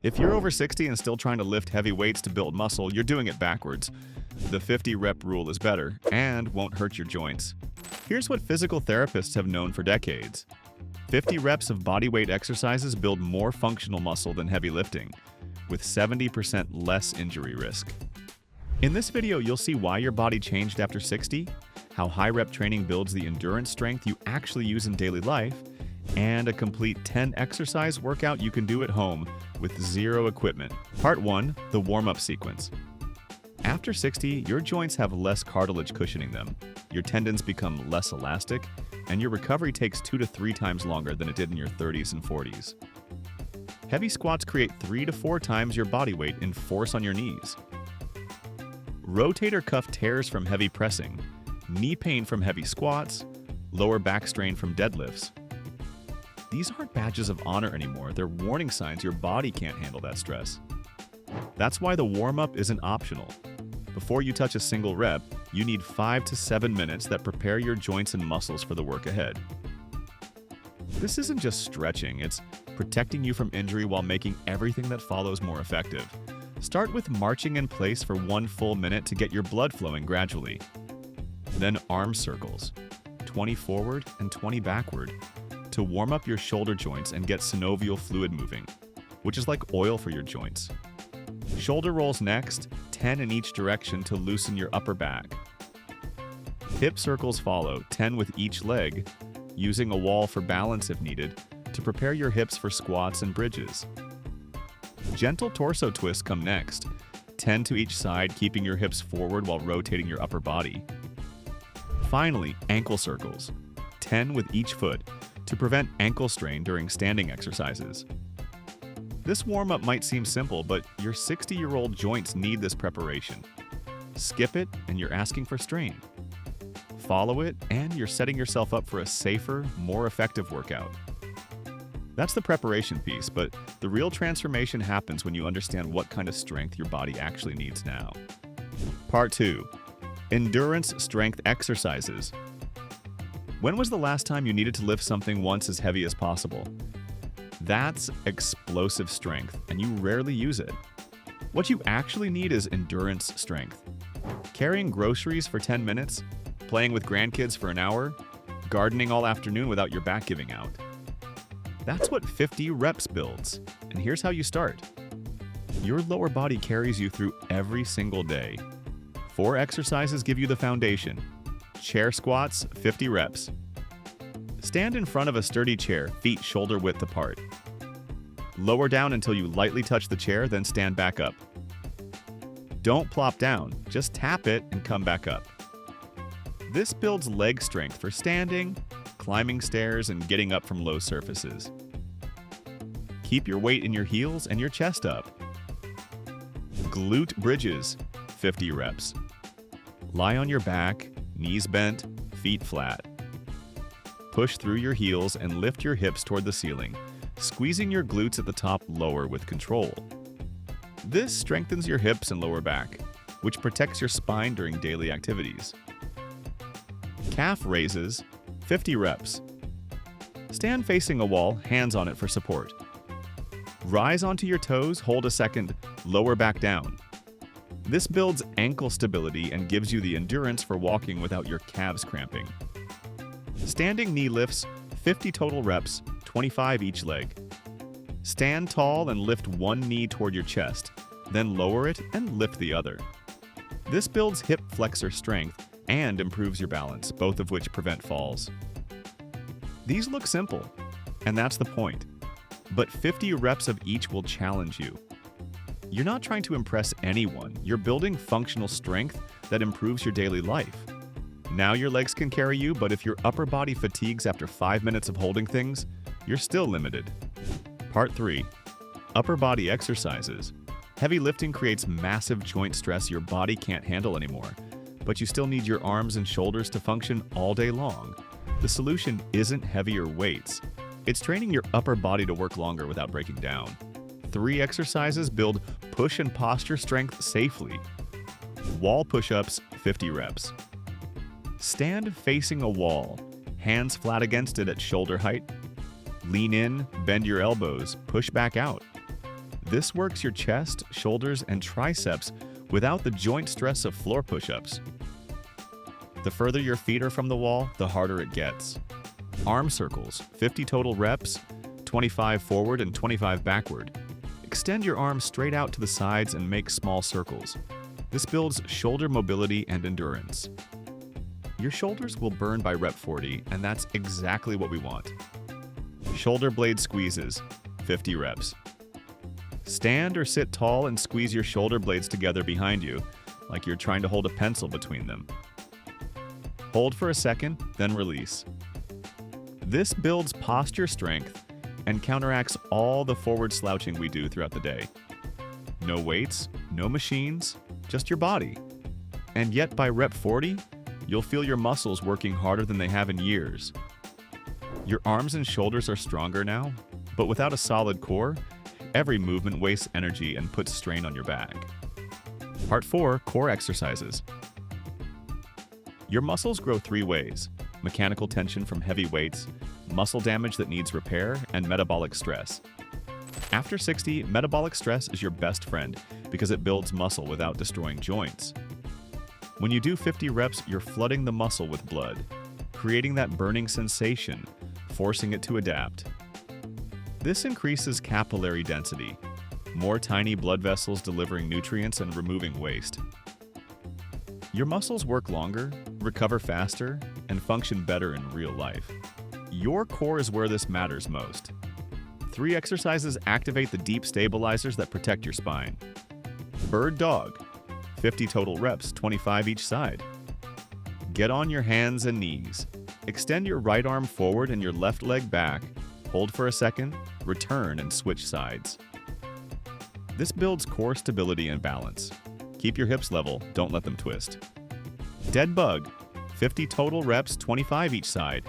If you're over 60 and still trying to lift heavy weights to build muscle, you're doing it backwards. The 50-rep rule is better and won't hurt your joints. Here's what physical therapists have known for decades. 50 reps of bodyweight exercises build more functional muscle than heavy lifting, with 70% less injury risk. In this video, you'll see why your body changed after 60, how high-rep training builds the endurance strength you actually use in daily life, and a complete 10 exercise workout you can do at home with zero equipment. Part 1. The warm-up sequence. After 60, your joints have less cartilage cushioning them, your tendons become less elastic, and your recovery takes 2 to 3 times longer than it did in your 30s and 40s. Heavy squats create 3 to 4 times your body weight in force on your knees. Rotator cuff tears from heavy pressing, knee pain from heavy squats, lower back strain from deadlifts. These aren't badges of honor anymore, they're warning signs your body can't handle that stress. That's why the warm-up isn't optional. Before you touch a single rep, you need 5 to 7 minutes that prepare your joints and muscles for the work ahead. This isn't just stretching, it's protecting you from injury while making everything that follows more effective. Start with marching in place for 1 full minute to get your blood flowing gradually. Then arm circles, 20 forward and 20 backward, to warm up your shoulder joints and get synovial fluid moving, which is like oil for your joints. Shoulder rolls next, 10 in each direction to loosen your upper back. Hip circles follow, 10 with each leg, using a wall for balance if needed, to prepare your hips for squats and bridges. Gentle torso twists come next, 10 to each side, keeping your hips forward while rotating your upper body. Finally, ankle circles, 10 with each foot, to prevent ankle strain during standing exercises. This warm-up might seem simple, but your 60-year-old joints need this preparation. Skip it, and you're asking for strain. Follow it, and you're setting yourself up for a safer, more effective workout. That's the preparation piece, but the real transformation happens when you understand what kind of strength your body actually needs now. Part 2. Endurance strength exercises. When was the last time you needed to lift something once as heavy as possible? That's explosive strength, and you rarely use it. What you actually need is endurance strength. Carrying groceries for 10 minutes, playing with grandkids for an hour, gardening all afternoon without your back giving out. That's what 50 reps builds, and here's how you start. Your lower body carries you through every single day. 4 exercises give you the foundation. Chair squats, 50 reps. Stand in front of a sturdy chair, feet shoulder width apart. Lower down until you lightly touch the chair, then stand back up. Don't plop down, just tap it and come back up. This builds leg strength for standing, climbing stairs, and getting up from low surfaces. Keep your weight in your heels and your chest up. Glute bridges, 50 reps. Lie on your back, knees bent, feet flat. Push through your heels and lift your hips toward the ceiling, squeezing your glutes at the top lower with control. This strengthens your hips and lower back, which protects your spine during daily activities. Calf raises, 50 reps. Stand facing a wall, hands on it for support. Rise onto your toes, hold a second, lower back down. This builds ankle stability and gives you the endurance for walking without your calves cramping. Standing knee lifts, 50 total reps, 25 each leg. Stand tall and lift one knee toward your chest, then lower it and lift the other. This builds hip flexor strength and improves your balance, both of which prevent falls. These look simple, and that's the point. But 50 reps of each will challenge you. You're not trying to impress anyone, you're building functional strength that improves your daily life. Now your legs can carry you, but if your upper body fatigues after 5 minutes of holding things, you're still limited. Part 3. Upper body exercises. Heavy lifting creates massive joint stress your body can't handle anymore, but you still need your arms and shoulders to function all day long. The solution isn't heavier weights. It's training your upper body to work longer without breaking down. 3 exercises build push and posture strength safely. Wall push-ups, 50 reps. Stand facing a wall, hands flat against it at shoulder height. Lean in, bend your elbows, push back out. This works your chest, shoulders, and triceps without the joint stress of floor push-ups. The further your feet are from the wall, the harder it gets. Arm circles, 50 total reps, 25 forward and 25 backward. Extend your arms straight out to the sides and make small circles. This builds shoulder mobility and endurance. Your shoulders will burn by rep 40, and that's exactly what we want. Shoulder blade squeezes, 50 reps. Stand or sit tall and squeeze your shoulder blades together behind you, like you're trying to hold a pencil between them. Hold for a second, then release. This builds posture strength and counteracts all the forward slouching we do throughout the day. No weights, no machines, just your body. And yet by rep 40, you'll feel your muscles working harder than they have in years. Your arms and shoulders are stronger now, but without a solid core, every movement wastes energy and puts strain on your back. Part 4, core exercises. Your muscles grow 3 ways: mechanical tension from heavy weights, muscle damage that needs repair, and metabolic stress. After 60, metabolic stress is your best friend because it builds muscle without destroying joints. When you do 50 reps, you're flooding the muscle with blood, creating that burning sensation, forcing it to adapt. This increases capillary density, more tiny blood vessels delivering nutrients and removing waste. Your muscles work longer, recover faster, and function better in real life. Your core is where this matters most. 3 exercises activate the deep stabilizers that protect your spine. Bird dog, 50 total reps, 25 each side. Get on your hands and knees. Extend your right arm forward and your left leg back. Hold for a second, return, and switch sides. This builds core stability and balance. Keep your hips level, don't let them twist. Dead bug, 50 total reps, 25 each side.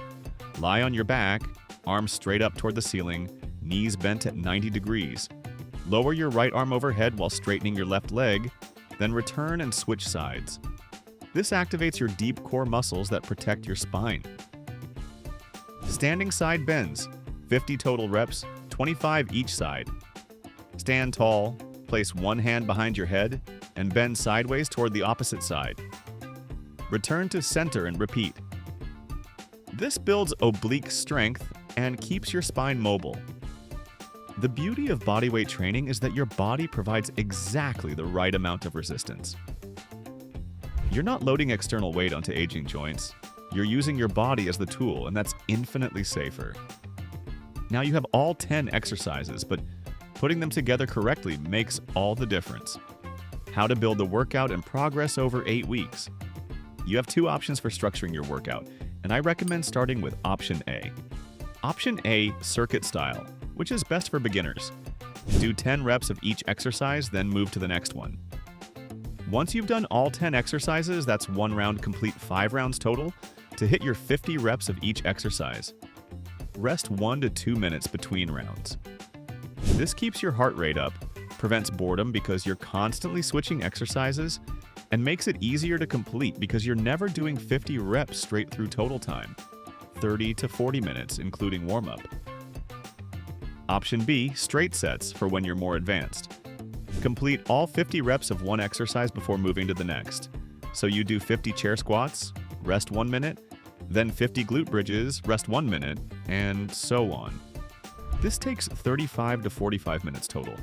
Lie on your back, arms straight up toward the ceiling, knees bent at 90 degrees. Lower your right arm overhead while straightening your left leg, then return and switch sides. This activates your deep core muscles that protect your spine. Standing side bends, 50 total reps, 25 each side. Stand tall, place one hand behind your head, and bend sideways toward the opposite side. Return to center and repeat. This builds oblique strength and keeps your spine mobile. The beauty of bodyweight training is that your body provides exactly the right amount of resistance. You're not loading external weight onto aging joints. You're using your body as the tool, and that's infinitely safer. Now you have all 10 exercises, but putting them together correctly makes all the difference. How to build the workout and progress over 8 weeks. You have 2 options for structuring your workout, and I recommend starting with Option A. Option A, circuit style, which is best for beginners. Do 10 reps of each exercise, then move to the next one. Once you've done all 10 exercises, that's 1 round complete 5 rounds total, to hit your 50 reps of each exercise. Rest 1 to 2 minutes between rounds. This keeps your heart rate up, prevents boredom because you're constantly switching exercises, and makes it easier to complete because you're never doing 50 reps straight through total time, 30 to 40 minutes including warm-up. Option B, straight sets for when you're more advanced. Complete all 50 reps of one exercise before moving to the next. So you do 50 chair squats, rest 1 minute, then 50 glute bridges, rest 1 minute, and so on. This takes 35 to 45 minutes total.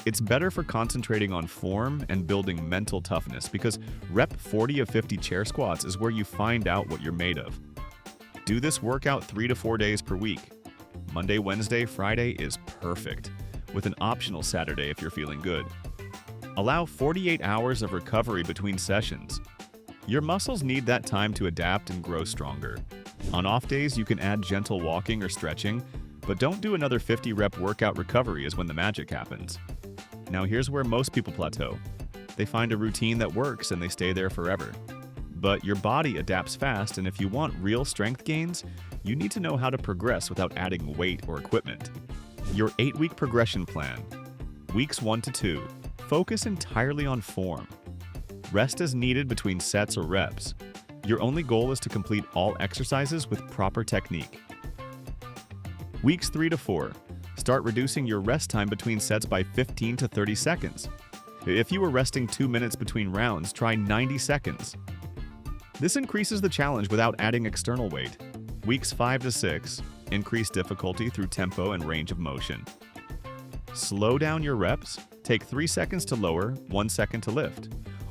It's better for concentrating on form and building mental toughness because rep 40 of 50 chair squats is where you find out what you're made of. Do this workout 3 to 4 days per week. Monday, Wednesday, Friday is perfect, with an optional Saturday if you're feeling good. Allow 48 hours of recovery between sessions. Your muscles need that time to adapt and grow stronger. On off days, you can add gentle walking or stretching, but don't do another 50 rep workout recovery is when the magic happens. Now here's where most people plateau. They find a routine that works and they stay there forever. But your body adapts fast, and if you want real strength gains, you need to know how to progress without adding weight or equipment. Your 8-week progression plan. Weeks 1 to 2. Focus entirely on form. Rest as needed between sets or reps. Your only goal is to complete all exercises with proper technique. Weeks 3 to 4. Start reducing your rest time between sets by 15 to 30 seconds. If you were resting 2 minutes between rounds, try 90 seconds. This increases the challenge without adding external weight. Weeks 5 to 6, increase difficulty through tempo and range of motion. Slow down your reps, take 3 seconds to lower, 1 second to lift.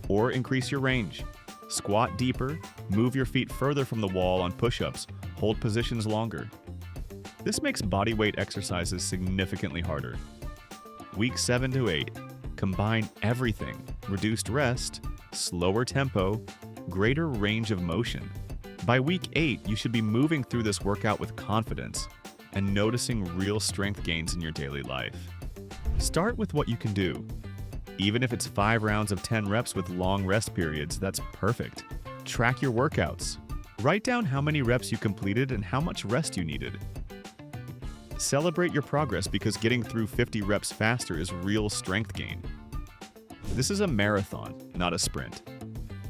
Or increase your range. Squat deeper, move your feet further from the wall on push-ups, hold positions longer. This makes bodyweight exercises significantly harder. Week 7 to 8, combine everything: reduced rest, slower tempo, greater range of motion. By week 8, you should be moving through this workout with confidence and noticing real strength gains in your daily life. Start with what you can do. Even if it's 5 rounds of 10 reps with long rest periods, that's perfect. Track your workouts. Write down how many reps you completed and how much rest you needed. Celebrate your progress because getting through 50 reps faster is real strength gain. This is a marathon, not a sprint.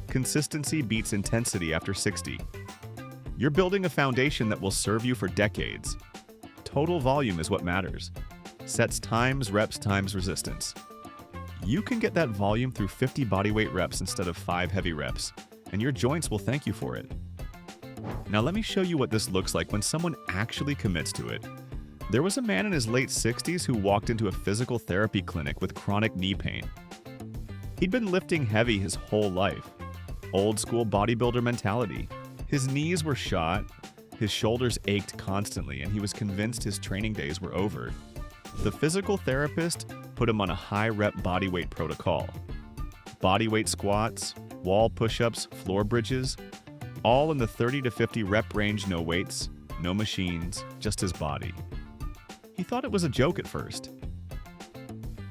Consistency beats intensity after 60. You're building a foundation that will serve you for decades. Total volume is what matters. Sets times reps times resistance. You can get that volume through 50 bodyweight reps instead of 5 heavy reps, and your joints will thank you for it. Now let me show you what this looks like when someone actually commits to it. There was a man in his late 60s who walked into a physical therapy clinic with chronic knee pain. He'd been lifting heavy his whole life. Old school bodybuilder mentality. His knees were shot, his shoulders ached constantly, and he was convinced his training days were over. The physical therapist put him on a high-rep bodyweight protocol. Bodyweight squats, wall push-ups, floor bridges, all in the 30 to 50 rep range, no weights, no machines, just his body. He thought it was a joke at first.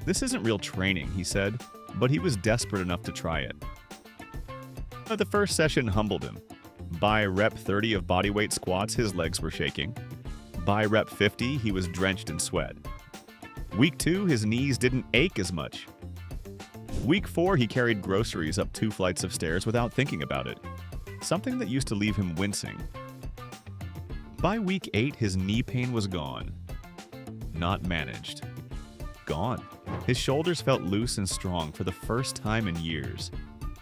This isn't real training, he said, but he was desperate enough to try it. The first session humbled him. By rep 30 of bodyweight squats, his legs were shaking. By rep 50, he was drenched in sweat. Week 2, his knees didn't ache as much. Week 4, he carried groceries up 2 flights of stairs without thinking about it, something that used to leave him wincing. By week 8, his knee pain was gone. Not managed. Gone. His shoulders felt loose and strong for the first time in years.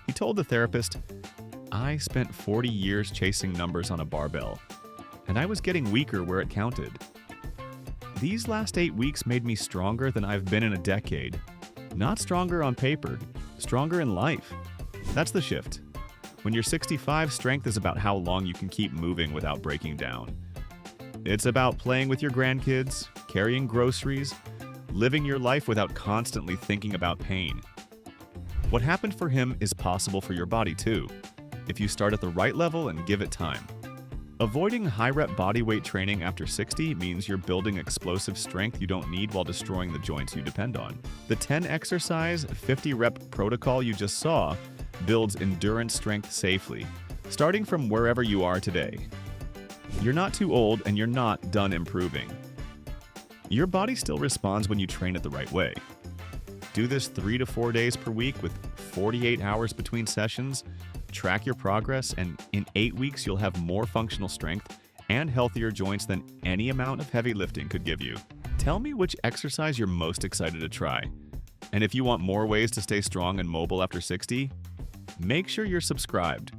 He told the therapist, "I spent 40 years chasing numbers on a barbell, and I was getting weaker where it counted. These last 8 weeks made me stronger than I've been in a decade. Not stronger on paper, stronger in life." That's the shift. When you're 65, strength is about how long you can keep moving without breaking down. It's about playing with your grandkids, carrying groceries, living your life without constantly thinking about pain. What happened for him is possible for your body too, if you start at the right level and give it time. Avoiding high-rep bodyweight training after 60 means you're building explosive strength you don't need while destroying the joints you depend on. The 10-exercise, 50-rep protocol you just saw builds endurance strength safely, starting from wherever you are today. You're not too old and you're not done improving. Your body still responds when you train it the right way. Do this 3 to 4 days per week with 48 hours between sessions. Track your progress, and in 8 weeks, you'll have more functional strength and healthier joints than any amount of heavy lifting could give you. Tell me which exercise you're most excited to try. And if you want more ways to stay strong and mobile after 60, make sure you're subscribed.